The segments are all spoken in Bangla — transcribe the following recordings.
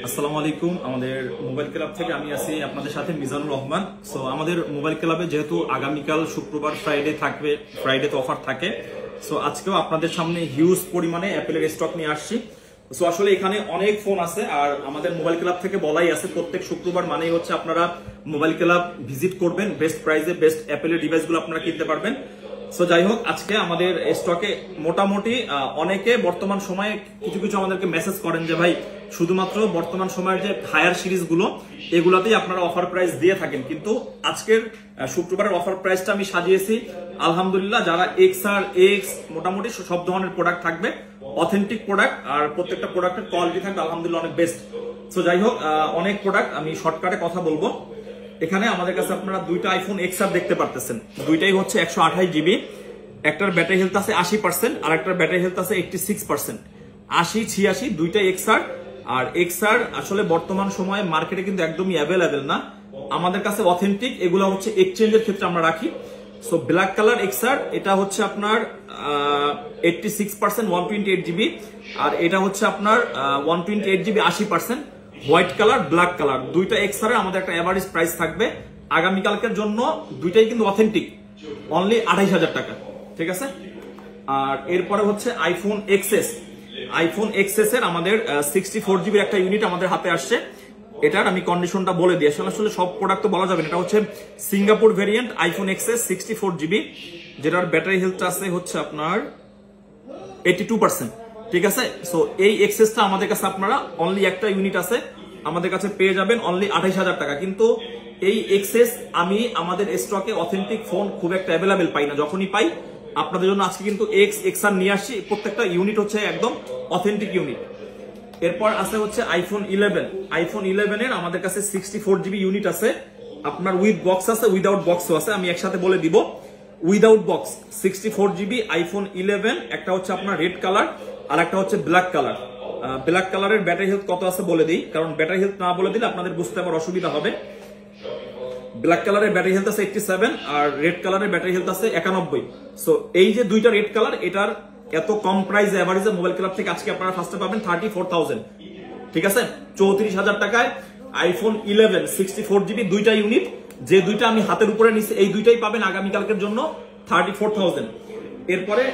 আসসালামু আলাইকুম। আমাদের মোবাইল ক্লাব থেকে আমি আছি আপনাদের সাথে মিজানুর রহমান। সো আমাদের মোবাইল ক্লাবে যেহেতু আগামীকাল শুক্রবার ফ্রাইডে থাকবে, ফ্রাইডে তো অফার থাকে, সো আজকেও আপনাদের সামনে হিউজ পরিমাণে অ্যাপেলের স্টক নিয়ে আসছি। সো আসলে এখানে অনেক ফোন আছে, আর আমাদের মোবাইল ক্লাব থেকে বলাই আছে প্রত্যেক শুক্রবার মানেই হচ্ছে আপনারা মোবাইল ক্লাব ভিজিট করবেন, বেস্ট প্রাইসে বেস্ট অ্যাপেলের ডিভাইসগুলো আপনারা কিনতে পারবেন। সো যাই হোক, আজকে আমাদের স্টকে মোটামুটি অনেকে বর্তমান সময়ে কিছু কিছু আমাদেরকে মেসেজ করেন যে ভাই শুধুমাত্র বর্তমান সময়ের যে হায়ার সিরিজগুলো এগুলাতেই আপনারা অফার প্রাইস দিয়ে থাকেন, কিন্তু আজকের শুক্রবারের অফার প্রাইসটা আমি সাজিয়েছি আলহামদুলিল্লাহ। যারা এক্স আর এক্স মোটামুটি সব ধরনের প্রোডাক্ট থাকবে, অথেন্টিক প্রোডাক্ট, আর প্রত্যেকটা প্রোডাক্টের কোয়ালিটি থাকবে আলহামদুলিল্লাহ অনেক বেস্ট। সো যাই হোক, অনেক প্রোডাক্ট আমি শর্টকাটে কথা বলবো। এখানে আমাদের কাছে আপনারা দুইটা আইফোন এক্স আর দেখতে পারতেছেন, দুইটাই হচ্ছে 128 জিবি। একটার ব্যাটারি হেলথ আছে 80%, আর একটার ব্যাটারি হেলথ আছে 86%। 80-86 দুইটাই এক্স আর এক্স আর আসলে বর্তমান সময়ে মার্কেটে কিন্তু একদমই অ্যাভেলেবেল না, আমাদের কাছে অথেন্টিক। এগুলো হচ্ছে এক্সচেঞ্জের ক্ষেত্রে আমরা রাখি। সো ব্ল্যাক কালার এক্স আর, এটা হচ্ছে আপনার 86% 128 জিবি, আর এটা হচ্ছে আপনার 128 GB 80%। White colour, black colour, দুইটা এক্স আর আমাদের একটা এভারেজ প্রাইস থাকবে আগামীকালকের জন্য। দুইটাই কিন্তু অথেন্টিক, অনলি 28,000 টাকা, ঠিক আছে। আর এরপরে হচ্ছে আইফোন এক্সএস। আইফোন এক্সএস এর আমাদের 64 জিবির একটা ইউনিট আমাদের হাতে আসছে। এটার আমি কন্ডিশনটা বলে দিই, আসলে সব প্রোডাক্ট তো বলা যাবে না। এটা হচ্ছে Singapore variant iPhone XS 64 GB, যেটার ব্যাটারি হেলথ আছে হচ্ছে আপনার 82%, ঠিক আছে। সো এই এক্সেসটা আমাদের কাছে আপনারা অনলি একটা ইউনিট আছে আমাদের কাছে পেয়ে যাবেন অনলি 28,000 টাকা। কিন্তু এই এক্সেস আমি আমাদের স্টকে অথেন্টিক ফোন খুব একটা অ্যাভেলেবেল পাই না, যখনই পাই আপনাদের জন্য আজকে কিন্তু এক্স আর নিয়ে আসছি। প্রত্যেকটা ইউনিট হচ্ছে একদম অথেন্টিক ইউনিট। এরপর আছে হচ্ছে আইফোন 11। আইফোন 11 এর আমাদের কাছে 64 জিবি ইউনিট আছে, আপনার উইথ বক্স আছে, উইদাউট বক্সও আছে, আমি একসাথে বলে দিব। উইদাউট বক্স 64 জিবি আইফোন 11, একটা হচ্ছে আপনার রেড কালার আর একটা হচ্ছে ব্ল্যাক কালার। ব্ল্যাক কালারের ব্যাটারি হেলথ কত আছে বলে দিই, কারণ ব্যাটারি হেলথ না বলে দিলে আপনাদের বুঝতে আবার অসুবিধা হবে। ব্ল্যাক কালারের ব্যাটারি হেলথ আছে 87, আর রেড কালারের ব্যাটারি হেলথ আছে 91। সো এই যে দুইটা রেড কালার, এটার এত কম প্রাইস এভারেজে মোবাইল ক্লাব থেকে আজকে আপনারা ফার্স্টে পাবেন 34,000, ঠিক আছে। 34,000 টাকায় আইফোন 11 64 জিবি দুইটা ইউনিট, যে দুইটা আমি হাতের উপরে নিচ্ছি এই দুইটাই পাবেন আগামীকালকের জন্য 34,000। এরপরে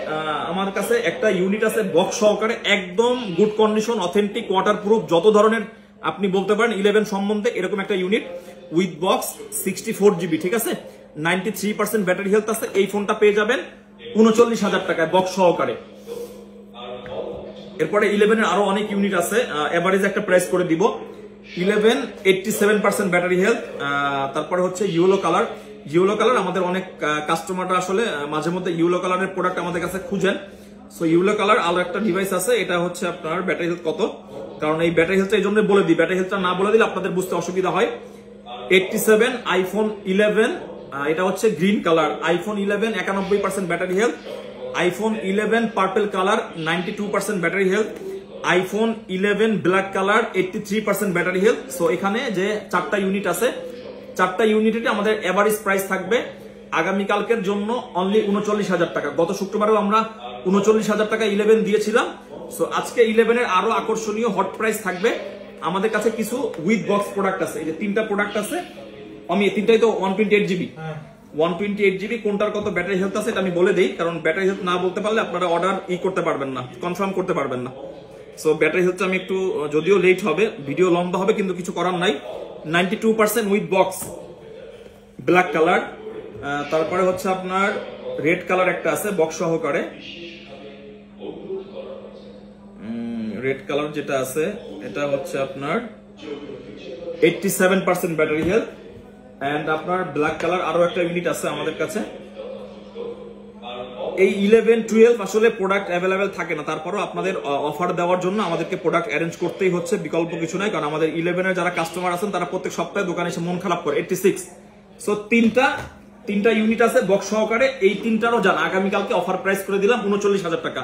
আমার কাছে একটা ইউনিট আছে বক্স সহকারে, একদম গুড কন্ডিশন, অথেন্টিক, ওয়াটারপ্রুফ, যত ধরনের আপনি বলতে পারেন 11 সম্বন্ধে, এরকম একটা ইউনিট উইথ বক্স 64 জিবি, ঠিক আছে। 93% ব্যাটারি হেলথ আছে। এই ফোনটা পেয়ে যাবেন 39,000 টাকায় বক্স সহকারে। এরপরে 11 এর আরো অনেক ইউনিট আছে, এভারেজ একটা প্রাইস করে দিব। 11 87% ব্যাটারি হেলথ। তারপরে হচ্ছে ইয়েলো কালার। ইয়েলো কালার আমাদের অনেক কাস্টমাররা আসলে মাঝে মধ্যে ইয়েলো কালারের প্রোডাক্ট আমাদের কাছে খুঁজেন। সো ইয়েলো কালার আরো একটা ডিভাইস আছে, এটা হচ্ছে আপনার ব্যাটারি হেলথ কত, কারণ এই ব্যাটারি হেলথটা এই জন্য বলে দিই, ব্যাটারি হেলথটা না বলে দিলে আপনাদের বুঝতে অসুবিধা হয়। 87 আইফোন 11, এটা হচ্ছে green colour. IPhone 11 91% battery health. IPhone 11 purple colour 92% battery health. IPhone 11 black colour 83% battery health. So এখানে যে চারটা ইউনিট আছে, চারটা ইউনিটে আমাদের এভারেজ প্রাইস থাকবে আগামীকালকের জন্য অনলি 39,000 টাকা। গত শুক্রবারেও আমরা 39,000 টাকা 11 দিয়েছিলাম। সো আজকে 11 এর আরো আকর্ষণীয় হট প্রাইস থাকবে। আমাদের কাছে কিছু উইথ বক্স প্রোডাক্ট আছে, এই যে তিনটা প্রোডাক্ট আছে, আমি এই তিনটাই তো 128 জিবি। 128 জিবি কোনটার কত ব্যাটারি হেলথ আছে এটা আমি বলে দেই, কারণ ব্যাটারি হেলথ না বলতে পারলে আপনারা অর্ডার করতে পারবেন না, কনফার্ম করতে পারবেন না। সো ব্যাটারি হেলথটা আমি একটু, যদিও লেট হবে, ভিডিও লম্বা হবে, কিন্তু কিছু করার নাই। 92% উইথ বক্স ব্ল্যাক কালার। তারপরে হচ্ছে আপনার রেড কালার একটা আছে বক্স সহকারে। রেড কালার যেটা আছে এটা হচ্ছে আপনার 87% ব্যাটারি হেলথ। এন্ড আপনার ব্ল্যাক কালার আরো একটা ইউনিট আছে আমাদের কাছে। এই 11 12 আসলে প্রোডাক্ট অ্যাভেলেবেল থাকে না, তারপরও আপনাদের অফার দেওয়ার জন্য আমাদেরকে প্রোডাক্ট অ্যারেঞ্জ করতেই হচ্ছে, বিকল্প কিছু নাই। কারণ আমাদের 11 এর যারা কাস্টমার আছেন তারা প্রত্যেক সপ্তাহে দোকানে এসে মন খারাপ করে। 86। সো তিনটা ইউনিট আছে বক্স সহকারে, এই তিনটারও জান আগামীকালকে অফার প্রাইস করে দিলাম 39,000 টাকা।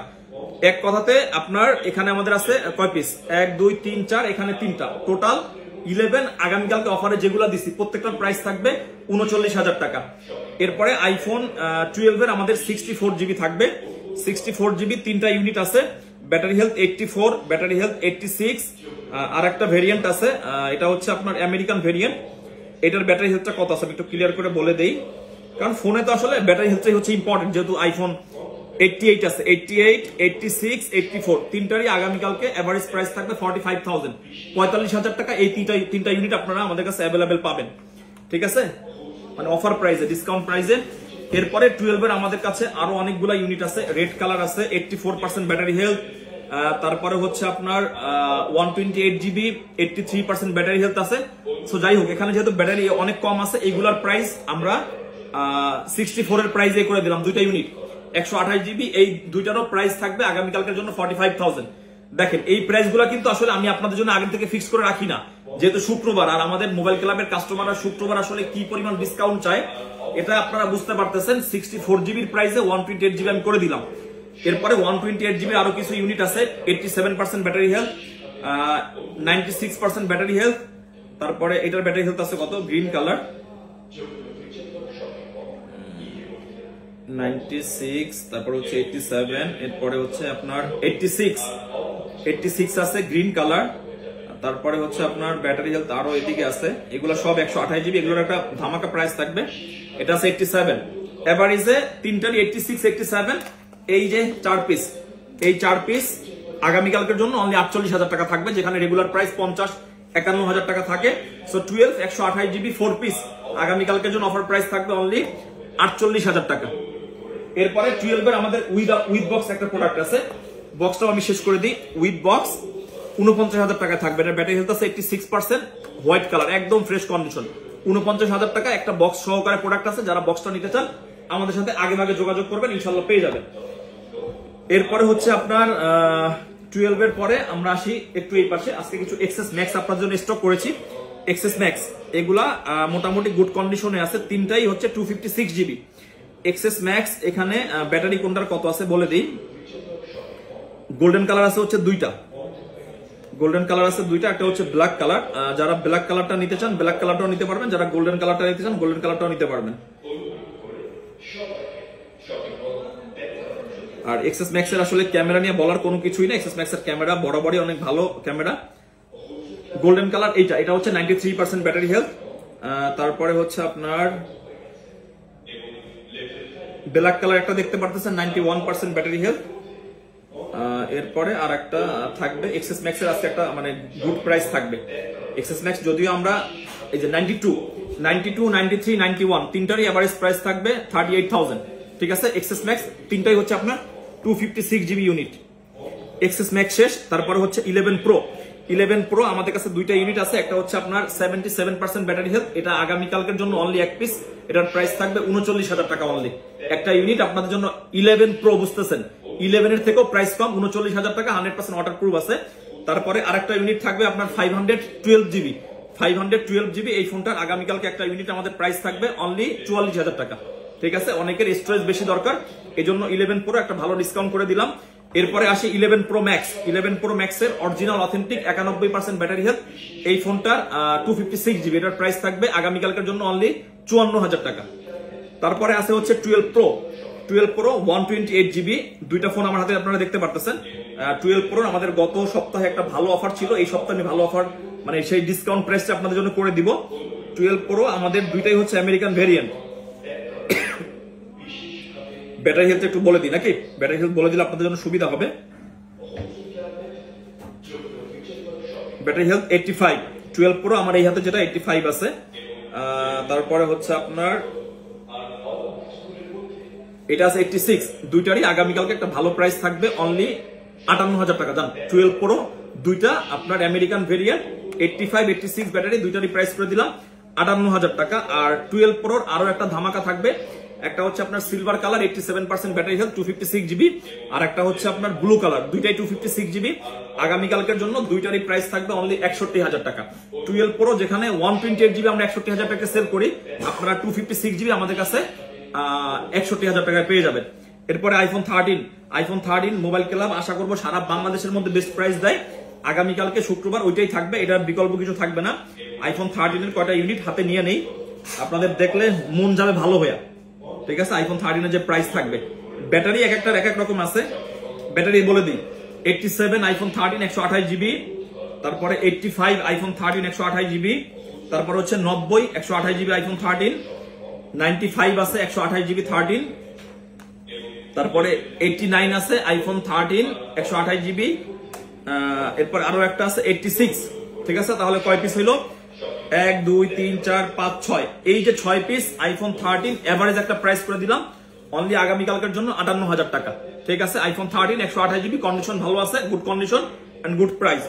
এক কথাতে আপনার এখানে আমাদের আছে কয় পিস, 1 2 3 4, এখানে তিনটা, টোটাল 11 আগামীকালকে অফারে যেগুলো দিচ্ছি প্রত্যেকটার প্রাইস থাকবে 39,000 টাকা। এরপরে আইফোন 12 এর আমাদের 64 জিবি থাকবে। 64 জিবি তিনটা ইউনিট আছে, ব্যাটারি হেলথ 84, ব্যাটারি হেলথ 86, আর একটা ভেরিয়েন্ট আছে, এটা হচ্ছে আপনার আমেরিকান ভেরিয়েন্ট। এটার ব্যাটারি হেলথটা কত আছে আমি একটু ক্লিয়ার করে বলে দেই, কারণ ফোনে তো আসলে ব্যাটারি হেলথটাই হচ্ছে ইম্পর্টেন্ট, যেহেতু আইফোন 88 আছে, 88, 86, 84 তিনটারই আগামীকালকে এভারেজ প্রাইস থাকবে 45,000, 45,000 টাকা। এই তিনটা ইউনিট আপনারা আমাদের কাছে অ্যাভেলেবেল পাবেন, ঠিক আছে, মানে অফার প্রাইসে, ডিসকাউন্ট প্রাইসে। এরপরে 12 এর আমাদের কাছে আরো অনেকগুলা ইউনিট আছে, রেড কালার আছে, 84% ব্যাটারি হেলথ, তারপরে হচ্ছে আপনার 128 জিবি 83% ব্যাটারি হেলথ আছে। সো যাই হোক, এখানে যেহেতু ব্যাটারি অনেক কম আছে, এইগুলার প্রাইস আমরা 64 এর প্রাইসে করে দিলাম, দুইটা ইউনিট 128 জিবি, এই দুইটারও প্রাইস থাকবে আগামীকালকের জন্য 45,000। দেখেন এই প্রাইসগুলো কিন্তু আসলে আমি আপনাদের জন্য আগে থেকে ফিক্স করে রাখি না, যেহেতু শুক্রবার আর আমাদের মোবাইল ক্লাবের কাস্টমাররা শুক্রবার আসলে কি পরিমাণ ডিসকাউন্ট চায় এটা আপনারা বুঝতে পারতেছেন। 64 জিবির প্রাইসে 128 জিবি আমি করে দিলাম। এরপরে 128 জিবি আরো কিছু ইউনিট আছে, 87% ব্যাটারি হেলথ, 96% ব্যাটারি হেলথ, তারপরে এটার ব্যাটারি হেলথ আছে কত, গ্রিন কালার 96, তারপরে হচ্ছে 87, এরপরে হচ্ছে আপনার 86 আছে গ্রিন কালার, তারপরে হচ্ছে আপনার ব্যাটারি হেলথ আরো এদিকে আছে, এগুলো সব 128 জিবি, এগুলোর একটা ধামাকা প্রাইস থাকবে। এটা আছে 87, এভারেজে তিনটারই 86, 87, এই যে 4 পিস, এই 4 পিস আগামীকালকের জন্য অনলি 48,000 টাকা থাকবে, যেখানে রেগুলার প্রাইস 50-51,000 টাকা থাকে। সো 12 128 জিবি 4 পিস আগামীকালকের জন্য অফার প্রাইস থাকবে অনলি 48,000 টাকা। এরপরে 12 এর আমাদের উইথ বক্স একটা প্রোডাক্ট আছে, বক্সটাও আমি শেষ করে দিই। উইথ বক্স 49,000 টাকা থাকবে, এটা ব্যাটারি হেলথ আছে 86%, হোয়াইট কালার, একদম ফ্রেশ কন্ডিশন, 49,000 টাকা একটা বক্স সহকারে প্রোডাক্ট আছে। যারা বক্সটা নিতে চান আমাদের সাথে আগে ভাগে যোগাযোগ করবেন, ইনশাল্লাহ পেয়ে যাবেন। এরপরে হচ্ছে আপনার 12 এর পরে আমরা আসি একটু এই পাশে, আজকে কিছু এক্সেস ম্যাক্স আপনার জন্য স্টক করেছি। এক্সেস ম্যাক্স এগুলা মোটামুটি গুড কন্ডিশনে আছে, তিনটাই হচ্ছে 256 জিবি এক্সেস ম্যাক্স। এখানে ব্যাটারি কোনটার কত আছে বলে দিই। গোল্ডেন কালার আছে হচ্ছে দুইটা, গোল্ডেন কালার আছে দুইটা, একটা হচ্ছে ব্ল্যাক কালার। যারা ব্ল্যাক কালারটা নিতে চান ব্ল্যাক কালারটাও নিতে পারবেন, যারা গোল্ডেন কালারটা নিতে চান গোল্ডেন কালারটাও নিতে পারবেন। আর এক্সেস ম্যাক্স এর আসলে ক্যামেরা নিয়ে বলার কোনো কিছুই না, এক্সেস ম্যাক্স এর ক্যামেরা বরাবরই অনেক ভালো ক্যামেরা। গোল্ডেন কালার এটা হচ্ছে 93% ব্যাটারি হেলথ। তারপরে হচ্ছে আপনার ব্ল্যাক কালার একটা দেখতে পারতেছেন 91% ব্যাটারি হেলথ। এরপরে আর একটা থাকবে এক্সেস ম্যাক্স এর, আজকে একটা মানে গুড প্রাইস থাকবে। এক্সেস ম্যাক্স যদিও আমরা এই যে 92, 93, 91 তিনটারই এভারেজ প্রাইস থাকবে 38,000, ঠিক আছে। এক্সেস ম্যাক্স তিনটাই হচ্ছে আপনার 256 জিবি ইউনিট। এক্সেস ম্যাক্স শেষ, তারপরে হচ্ছে 11 প্রো। 11 প্রো আমাদের কাছে দুইটা ইউনিট আছে, একটা হচ্ছে আপনার 77% ব্যাটারি হেলথ, এটা আগামীকালকের জন্য অনলি এক পিস, এটার প্রাইস থাকবে 39,000 টাকা অনলি একটা ইউনিট আপনাদের জন্য। 11 প্রো বুঝতেছেন, 11 এর থেকেও প্রাইস কম, 39,000 টাকা, 100% ওয়াটার প্রুফ আছে। তারপরে আরেকটা ইউনিট থাকবে আপনার 512 জিবি, 512 জিবি এই ফোনটার আগামীকালকে একটা ইউনিট আমাদের প্রাইস থাকবে অনলি 44,000 টাকা, ঠিক আছে। অনেকের স্টোরেজ বেশি দরকার, এই জন্য 11 প্রো একটা ভালো ডিসকাউন্ট করে দিলাম। এরপরে আসি 11 প্রো ম্যাক্স। 11 প্রো ম্যাক্স এর অরিজিনাল অথেন্টিক 91% ব্যাটারি হেলথ, এই ফোনটার 256 জিবি, এটার প্রাইস থাকবে আগামীকালকের জন্য অনলি 54,000 টাকা। তারপরে আছে হচ্ছে 12 প্রো। 12 প্রো 128 জিবি, দুইটা ফোন আমার হাতে আপনারা দেখতে পারতেছেন। 12 প্রো আমাদের গত সপ্তাহে একটা ভালো অফার ছিল, এই সপ্তাহে আমি ভালো অফার মানে সেই ডিসকাউন্ট প্রাইসটা আপনাদের জন্য করে দিব। 12 প্রো আমাদের দুইটাই হচ্ছে আমেরিকান ভেরিয়েন্ট। ব্যাটারি হেলথ একটু বলে দিই নাকি, ব্যাটারি হেলথ বলে দিলে আপনাদের জন্য সুবিধা হবে। ব্যাটারি হেলথ 85, 12 প্রো আমার এই হাতে যেটা 85 আছে। তারপরে হচ্ছে আপনার এটা আছে 86, দুইটারই আগামীকালকে একটা ভালো প্রাইস থাকবে অনলি 58,000 টাকা। জান 12 প্রো দুইটা আপনার আমেরিকান ভেরিয়েন্ট 85, 86 ব্যাটারি, দুইটারই প্রাইস করে দিলাম 58,000 টাকা। আর 12 প্রোর আরো একটা ধামাকা থাকবে, একটা হচ্ছে আপনার silver colour 87% battery health 256 GB, আর একটা হচ্ছে আপনার ব্লু কালার, দুইটাই 256 জিবি আগামীকালকের জন্য, দুইটারই প্রাইস থাকবে অনলি 61,000 টাকা। 12 প্রো যেখানে 128 জিবি আমরা 61,000 টাকা সেল করি, আপনারা 256 জিবি আমাদের কাছে 61,000 টাকায় পেয়ে যাবেন। এরপরে আইফোন 13 মোবাইল ক্লাব আশা করবো সারা বাংলাদেশের মধ্যে বেস্ট প্রাইস দেয়। আগামীকালকে শুক্রবার ওইটাই থাকবে, এটার বিকল্প কিছু থাকবে না। আইফোন 13 এর কয়টা ইউনিট হাতে নিয়ে নেই, আপনাদের দেখলে মন যাবে ভালো হয়ে, ঠিক আছে। আইফোন 13 এর যে প্রাইস থাকবে, ব্যাটারি এক একটার এক এক রকম আছে। ব্যাটারি বলে দিই, 87 আইফোন 13 128 জিবি, তারপরে 85 আইফোন 13 128 জিবি, তারপর হচ্ছে 90 128 জিবি আইফোন 13, 95 আছে 128 জিবি 13, তারপরে 89 আছে আইফোন 13 128 জিবি, এরপর আরো একটা আছে 86। ঠিক আছে, তাহলে কয় পিস হইলো? 1 2 3 4 5 6, এই যে 6 পিস আইফোন 13 এভারেজ একটা প্রাইস করে দিলাম অনলি আগামীকালকের জন্য 58,000 টাকা। ঠিক আছে, আইফোন 13 128 জিবি, কন্ডিশন ভালো আছে, good condition and good price.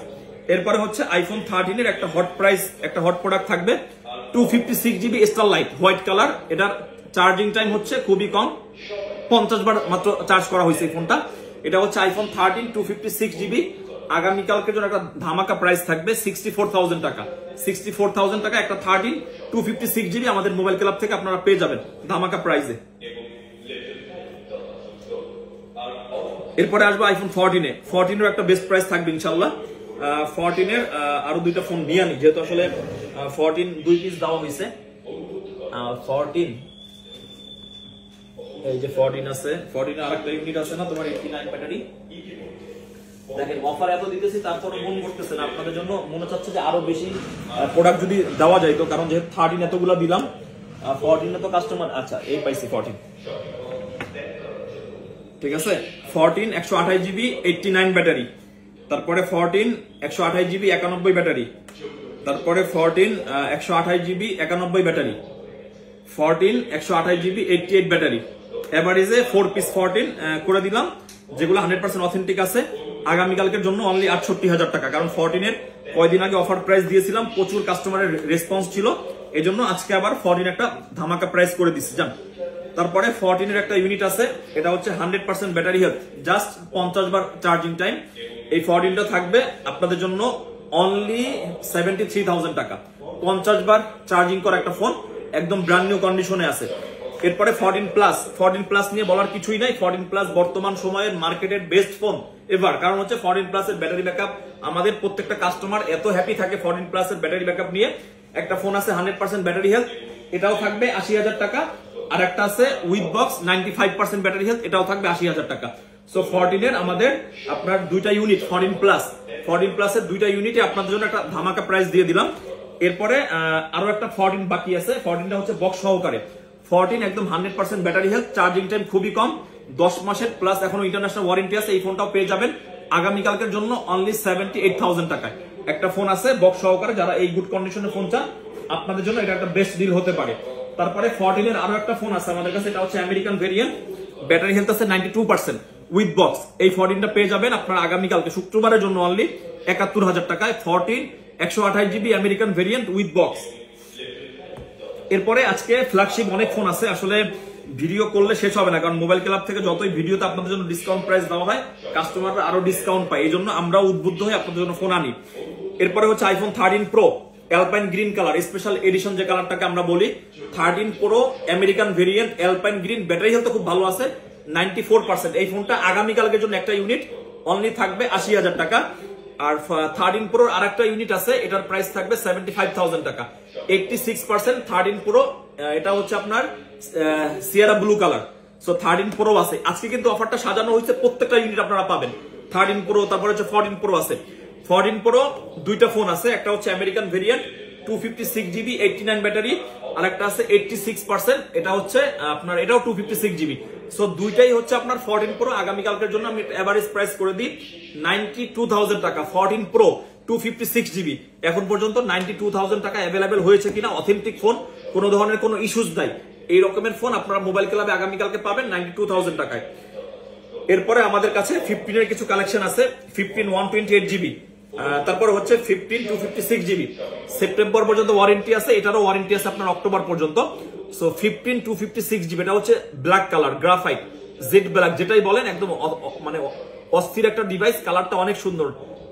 এরপরে হচ্ছে আইফোন 13 এর একটা হট প্রাইস, একটা হট প্রোডাক্ট থাকবে 256 জিবি স্টারলাইট হোয়াইট কালার। এটার চার্জিং টাইম হচ্ছে খুবই কম, 50 বার মাত্র চার্জ করা হয়েছে এই ফোনটা। এটা হচ্ছে আইফোন 13 256 জিবি, আগামীকালকের জন্য একটা ধামাকা প্রাইস থাকবে 64,000 টাকা। 64,000 টাকা একটা 13 256 জিবি আমাদের মোবাইল ক্লাব থেকে আপনারা পেয়ে যাবেন ধামাকা প্রাইসে। এরপরে আসবে আইফোন 14 এ। 14 এর একটা বেস্ট প্রাইস থাকবে ইনশাআল্লাহ। 14 এর আরো দুইটা ফোন নিয়ে আনি, যেহেতু আসলে 14 দুই পিস দেওয়া হয়েছে। 14 এই যে 14 আছে, 14 এর আরেকটা ইউনিট আছে না তোমার 89 ব্যাটারি। দেখেন অফার এত দিতেছি তারপরে মন করতেছে না, আপনাদের জন্য মনে চাচ্ছে যে আরো বেশি প্রোডাক্ট যদি দেওয়া যায়, তো কারণ যেহেতু 13 এতগুলো দিলাম, 14 এ তো কাস্টমার আচ্ছা এই পাইছি 14। ঠিক আছে, 14 128 জিবি 89 ব্যাটারি, তারপরে 14 128 জিবি 91 ব্যাটারি, তারপরে 14 128 জিবি 91 ব্যাটারি, 14 128 জিবি 88 ব্যাটারি। এভারেজে 4 পিস 14 করে দিলাম, যেগুলো 100% অথেন্টিক আছে। আগামীকালকের জন্য অনলি 68,000 টাকা, কারণ 14 এর কয়দিন আগে অফার প্রাইস দিয়েছিলাম, প্রচুর কাস্টমারের রেসপন্স ছিল, এজন্য আজকে আবার 14 একটা ধামাকা প্রাইস করে দিচ্ছি জান। তারপরে 14 এর একটা ইউনিট আছে, এটা হচ্ছে 100% ব্যাটারি হেলথ, জাস্ট 50 বার চার্জিং টাইম। এই 14 টা থাকবে আপনাদের জন্য অনলি 73,000 টাকা। 50 বার চার্জিং করা একটা ফোন, একদম ব্র্যান্ড নিউ কন্ডিশনে আছে। এরপরে 14 প্লাস নিয়ে বলার কিছুই নাই। 14 প্লাস বর্তমান সময়ের মার্কেটের বেস্ট ফোন এভার, কারণ হচ্ছে 14 প্লাস এর ব্যাটারি ব্যাকআপ, আমাদের প্রত্যেকটা কাস্টমার এত হ্যাপি থাকে 14 প্লাস এর ব্যাটারি ব্যাকআপ নিয়ে। একটা ফোন আছে 100% ব্যাটারি হেলথ, এটাও থাকবে 80,000 টাকা। আর একটা আছে উইথ বক্স 95% ব্যাটারি হেলথ, এটাও থাকবে 80,000 টাকা। সো 14 এর আমাদের আপনার দুইটা ইউনিট 14 প্লাস এর দুইটা ইউনিটে আপনাদের জন্য একটা ধামাকা প্রাইস দিয়ে দিলাম। এরপরে আরো একটা 14 বাকি আছে, 14টা হচ্ছে বক্স সহকারে। 14 একদম 100% ব্যাটারি হেলথ, চার্জিং টাইম খুবই কম, 10 মাসের প্লাস এখনো ইন্টারন্যাশনাল ওয়ারেন্টি আছে। এই ফোনটাও পেয়ে যাবেন আগামীকালকের জন্য অনলি 78,000 টাকায়। একটা ফোন আছে বক্স সহকারে, যারা এই গুড কন্ডিশনের ফোন চান আপনাদের জন্য এটা একটা বেস্ট ডিল হতে পারে। তারপরে 14 এর আরো একটা ফোন আছে আমাদের কাছে, এটা হচ্ছে আমেরিকান ভেরিয়েন্ট, ব্যাটারি হেলথ আছে 92% উইথ বক্স। এই 14টা পেয়ে যাবেন আপনারা আগামীকালকে শুক্রবারের জন্য অনলি 71,000 টাকায়। 14 128 GB American variant with box. এরপরে আজকে ফ্ল্যাগশিপ অনেক ফোন আছে, আসলে ভিডিও করলে শেষ হবে না, কারণ মোবাইল ক্লাব থেকে যতই ভিডিওতে আপনাদের জন্য ডিসকাউন্ট প্রাইস দেওয়া হয়, কাস্টমাররা আরো ডিসকাউন্ট পায়, এই জন্য আমরাও উদ্বুদ্ধ হয়ে আপনাদের জন্য ফোন আনি। এরপরে হচ্ছে iPhone 13 pro alpine green colour, special edition যে কালারটাকে আমরা বলি। 13 pro American variant alpine green, battery health খুব ভালো আছে 94%। এই ফোনটা আগামীকালকের জন্য একটা ইউনিট অনলি থাকবে 80,000 টাকা। আর 13 প্রোর আর একটা ইউনিট আছে, এটার প্রাইস থাকবে 75,000 টাকা। 86% 13 প্রো, এটা হচ্ছে আপনার Sierra blue colour. So 13 pro আছে আজকে, কিন্তু অফারটা সাজানো হয়েছে, প্রত্যেকটা ইউনিট আপনারা পাবেন। 13 প্রো, তারপরে হচ্ছে 14 প্রো আছে। 14 প্রো দুইটা ফোন আছে, একটা হচ্ছে আমেরিকান ভেরিয়েন্ট 256 জিবি 89 ব্যাটারি, আর একটা আছে 86%, এটা হচ্ছে আপনার এটাও 256 জিবি। সো দুইটাই হচ্ছে আপনার 14 প্রো। আগামীকালকের জন্য আমি এভারেজ প্রাইস করে দিই 92,000 টাকা। 14 প্রো 256 জিবি এখন পর্যন্ত 92,000 টাকা অ্যাভেলেবেল হয়েছে কিনা, অথেন্টিক ফোন, কোনো ধরনের কোনো ইস্যুস নাই, এই রকমের ফোন আপনারা মোবাইল ক্লাবে আগামীকালকে পাবেন 92,000 টাকায়। এরপরে আমাদের কাছে 15 এর কিছু কালেকশন আছে, 15 128 জিবি, তারপরে হচ্ছে 15 256 জিবি। সেপ্টেম্বর পর্যন্ত ওয়ারেন্টি আছে, এটারও ওয়ারেন্টি আছে আপনার অক্টোবর পর্যন্ত। সো 15 256 জিবি, এটা হচ্ছে black colour, graphite jet black যেটাই বলেন, একদম মানে অস্থির একটা ডিভাইস, কালারটা অনেক সুন্দর।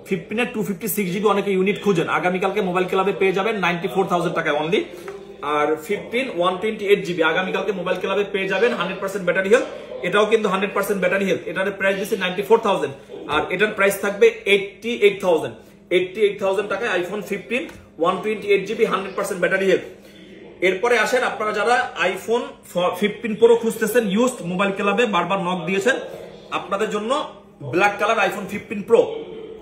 15 এর 256 জিবি অনেকে ইউনিট খুঁজেন, আগামীকালকে মোবাইল ক্লাবে পেয়ে যাবেন 94,000 টাকায় অনলি। আর 15 128 জিবি আগামীকালকে মোবাইল ক্লাবে পেয়ে যাবেন 100% ব্যাটারি হেলথ, এটাও কিন্তু 100% ব্যাটারি হেলথ। এটার প্রাইস দিচ্ছে 94,000, আর এটার প্রাইস থাকবে 88,000 টাকায় আইফোন 15 128 জিবি 100% ব্যাটারি হেলথ। এরপরে আসেন আপনারা যারা আইফোন 15 প্রো খুঁজতেছেন, ইউজড মোবাইল ক্লাবে বারবার নক দিয়েছেন, আপনাদের জন্য black colour iPhone 15 pro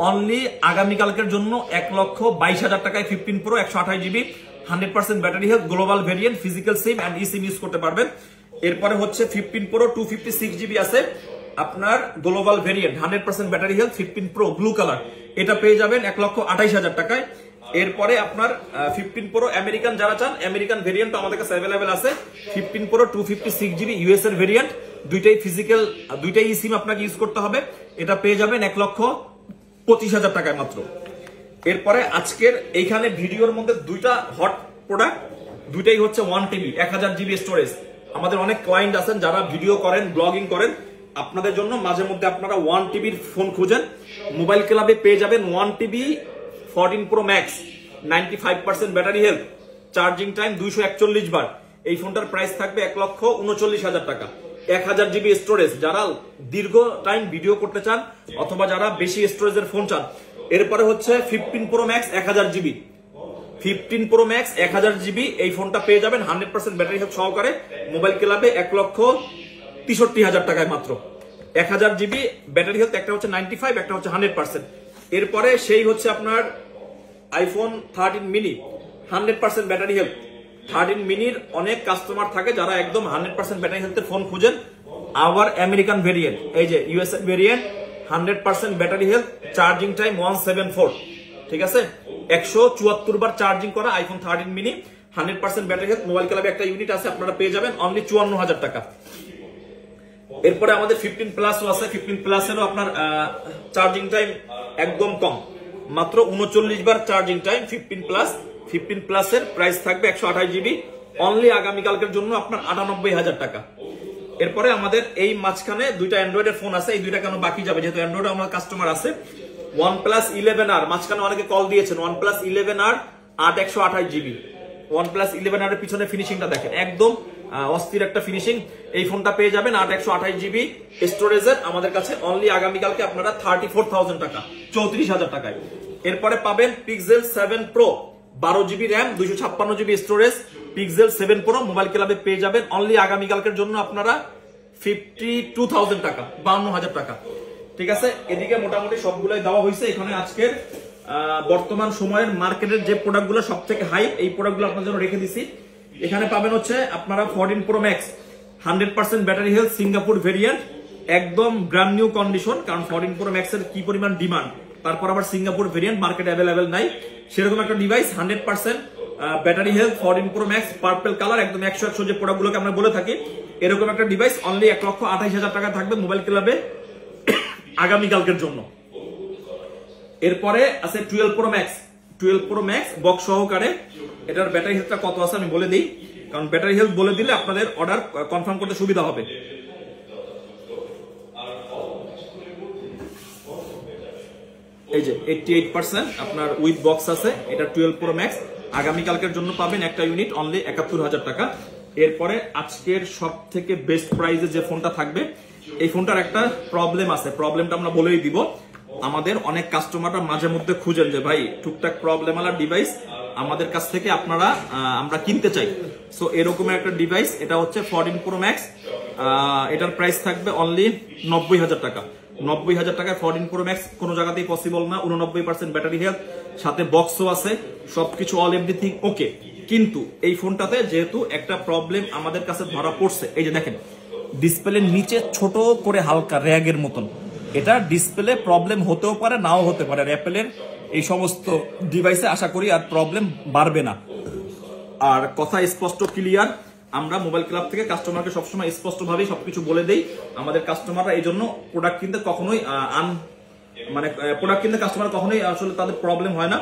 only আগামীকালকের জন্য 1,22,000 টাকায় 15 pro 128 GB 100% battery health, global variant, physical SIM and e SIM use করতে পারবেন। এরপরে হচ্ছে 15 প্রো 256 জিবি আছে আপনার global variant, 100% battery health, 15 pro blue colour, এটা পেয়ে যাবেন 1,28,000 টাকায়। এরপরে আপনার 15 প্রো আমেরিকান যারা চান, আমেরিকান ভেরিয়েন্ট আমাদের কাছে অ্যাভেলেবেল আছে। 15 প্রো 256 জিবি ইউএস এর ভেরিয়েন্ট, দুইটাই ফিজিক্যাল, দুইটাই ই সিম আপনাকে ইউজ করতে হবে, এটা পেয়ে যাবেন 1,25,000 টাকায় মাত্র। এরপরে আজকের এইখানে ভিডিওর মধ্যে দুইটা হট প্রোডাক্ট, দুইটাই হচ্ছে 1 টিবি 1000 জিবি স্টোরেজ। আমাদের অনেক ক্লায়েন্ট আছেন যারা ভিডিও করেন, ব্লগিং করেন, আপনাদের জন্য মাঝে মধ্যে আপনারা 1 টিবির ফোন খুঁজেন, মোবাইল ক্লাবে পেয়ে যাবেন 1 TB 14 pro max, 95% battery health, charging time 241 বার। এই ফোনটার প্রাইস থাকবে 1,39,000 টাকা। 1000 জিবি স্টোরেজ, যারা দীর্ঘ টাইম ভিডিও করতে চান অথবা যারা বেশি স্টোরেজের ফোন চান। এরপরে হচ্ছে 15 pro max 1000 GB, 15 pro max 1000 GB, এই ফোনটা পেয়ে যাবেন 100% ব্যাটারি হেলথ সহকারে মোবাইল ক্লাবে 1,63,000 টাকায় মাত্র। 1000 জিবি ব্যাটারি হেলথ, একটা হচ্ছে 95, একটা হচ্ছে 100%। এরপরে সেই হচ্ছে আপনার আইফোন 13 মিনি 100% ব্যাটারি হেলথ। 13 মিনির অনেক কাস্টমার থাকে যারা একদম 100% ব্যাটারি হেলথের ফোন খুঁজেন। আবার আমেরিকান ভেরিয়েন্ট, এই যে US variant, 100% battery health, charging time 174, ঠিক আছে, 174 বার চার্জিং করা iPhone 13 mini 100% battery health, mobile ক্লাবে একটা ইউনিট আছে, আপনারা পেয়ে যাবেন অনলি 54,000 টাকা। এরপরে আমাদের 15 প্লাসও আছে, 15 প্লাসেরও আপনার চার্জিং টাইম একদম কম, মাত্র 39 বার চার্জিং টাইম 15 প্লাস। 15 প্লাসের প্রাইস থাকবে 128 জিবি, অনলি আগামীকালকের জন্য আপনার 98,000 টাকা। এরপরে আমাদের এই মাঝখানে দুইটা অ্যান্ড্রয়েডের ফোন আছে, এই দুইটা কেন বাকি যাবে, যেহেতু অ্যান্ড্রয়েড আমার কাস্টমার আছে। OnePlus 11R, মাঝখানে অনেকে কল দিয়েছেন, OnePlus 11R 8/128 GB. OnePlus 11R এর পিছনে ফিনিশিংটা দেখেন, একদম অস্থির একটা ফিনিশিং। এই ফোনটা পেয়ে যাবেন 8/128 জিবি স্টোরেজের আমাদের কাছে অনলি আগামীকালকে আপনারা 34,000 টাকা, 34,000 টাকায়। এরপরে পাবেন Pixel 7 Pro 12 GB RAM, 256 GB storage, Pixel 7 Pro mobile ক্লাবে পেয়ে যাবেন অনলি আগামীকালকের জন্য আপনারা 52,000 টাকা, 52,000 টাকা, ঠিক আছে। এদিকে মোটামুটি সবগুলাই দেওয়া হয়েছে। এখানে আজকের বর্তমান সময়ের মার্কেটের যে প্রোডাক্টগুলো সব থেকে হাইপ, এই প্রোডাক্টগুলো আপনার জন্য রেখে দিছি। এখানে পাবেন হচ্ছে আপনারা 14 pro max 100% battery health, Singapore variant, একদম ব্র্যান্ড নিউ কন্ডিশন, কারণ 14 প্রো ম্যাক্স এর কি পরিমাণ ডিমান্ড, তারপর আবার সিঙ্গাপুর ভেরিয়েন্ট মার্কেটে অ্যাভেলেবেল নাই, সেরকম একটা device 100% battery health 14 pro max purple colour, একদম 100 যে প্রোডাক্টগুলোকে আমরা বলে থাকি, এরকম একটা ডিভাইস অনলি 1,28,000 টাকা থাকবে মোবাইল ক্লাবে আগামীকালকের জন্য। এরপরে আছে 12 pro max, 12 pro max box সহকারে। এটার ব্যাটারি হেলথটা কত আছে আমি বলে দিই, কারণ ব্যাটারি হেলথ বলে দিলে আপনাদের অর্ডার কনফার্ম করতে সুবিধা হবে। এই যে 88% আপনার উইথ বক্স আছে, এটা 12 প্রো ম্যাক্স আগামীকালকের জন্য পাবেন একটা ইউনিট অনলি 71,000 টাকা। এরপরে আজকের সব থেকে বেস্ট প্রাইসে যে ফোনটা থাকবে, এই ফোনটার একটা প্রবলেম আছে, প্রবলেমটা আমরা বলেই দিব। আমাদের অনেক কাস্টমাররা মাঝে মধ্যে খুঁজেন যে ভাই টুকটাক প্রবলেম আলা ডিভাইস আমাদের কাছ থেকে আপনারা আমরা কিনতে চাই। সো এরকমের একটা ডিভাইস, এটা হচ্ছে 14 প্রো ম্যাক্স, এটার প্রাইস থাকবে অনলি 90,000 টাকা। 90,000 টাকায় 14 প্রো ম্যাক্স কোনো জায়গাতেই পসিবল না। 89% ব্যাটারি হেলথ, সাথে বক্সও আছে, সবকিছু অল এভরিথিং ওকে। কিন্তু এই ফোনটাতে যেহেতু একটা প্রবলেম আমাদের কাছে ধরা পড়ছে, এই যে দেখেন ডিসপ্লের নিচে ছোট করে হালকা র্যাগের মতন, এটা ডিসপ্লে প্রবলেম হতেও পারে, নাও হতে পারে। অ্যাপেলের এই সমস্ত ডিভাইসে আশা করি আর প্রবলেম বাড়বে না। আর কথা স্পষ্ট ক্লিয়ার, আমরা মোবাইল ক্লাব থেকে কাস্টমারকে সবসময় স্পষ্টভাবেই সবকিছু বলে দেই। আমাদের কাস্টমাররা এই জন্য প্রোডাক্ট কিনতে কখনোই প্রোডাক্ট কিনতে কাস্টমার কখনোই আসলে তাদের প্রবলেম হয় না,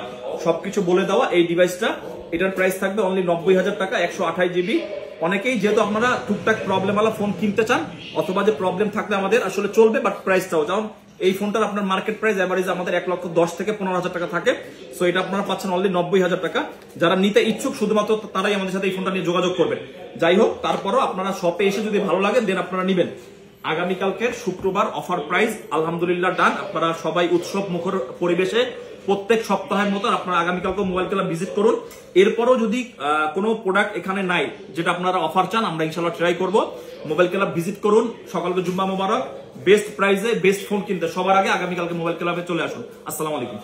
সবকিছু বলে দেওয়া। এই ডিভাইসটা, এটার প্রাইস থাকবে অনলি 90,000 টাকা, 128 জিবি। অনেকেই যেহেতু আপনারা টুকটাক প্রবলেম ওয়ালা ফোন কিনতে চান, অথবা যে প্রবলেম থাকলে আমাদের আসলে চলবে বাট প্রাইসটাও, যেমন এই ফোনটার আপনার মার্কেট প্রাইস এভারেজ আমাদের 1,10,000 থেকে 15,000 টাকা থাকে। সো এটা আপনারা পাচ্ছেন অনলি 90,000 টাকা। যারা নিতে ইচ্ছুক শুধুমাত্র তারাই আমাদের সাথে এই ফোনটা নিয়ে যোগাযোগ করবেন। যাই হোক, তারপরও আপনারা শপে এসে যদি ভালো লাগে দেন আপনারা নিবেন। আগামীকালকের শুক্রবার অফার প্রাইস আলহামদুলিল্লাহ ডান। আপনারা সবাই উৎসব মুখর পরিবেশে প্রত্যেক সপ্তাহের মতো আপনারা আগামীকালকে মোবাইল ক্লাব ভিজিট করুন। এরপরও যদি কোনো প্রোডাক্ট এখানে নাই যেটা আপনারা অফার চান, আমরা ইনশাল্লাহ ট্রাই করব। মোবাইল ক্লাব ভিজিট করুন। সকালকে জুম্মা মোবারক। বেস্ট প্রাইসে বেস্ট ফোন কিনতে সবার আগে আগামীকালকে মোবাইল ক্লাবে চলে আসুন। আসসালামু আলাইকুম।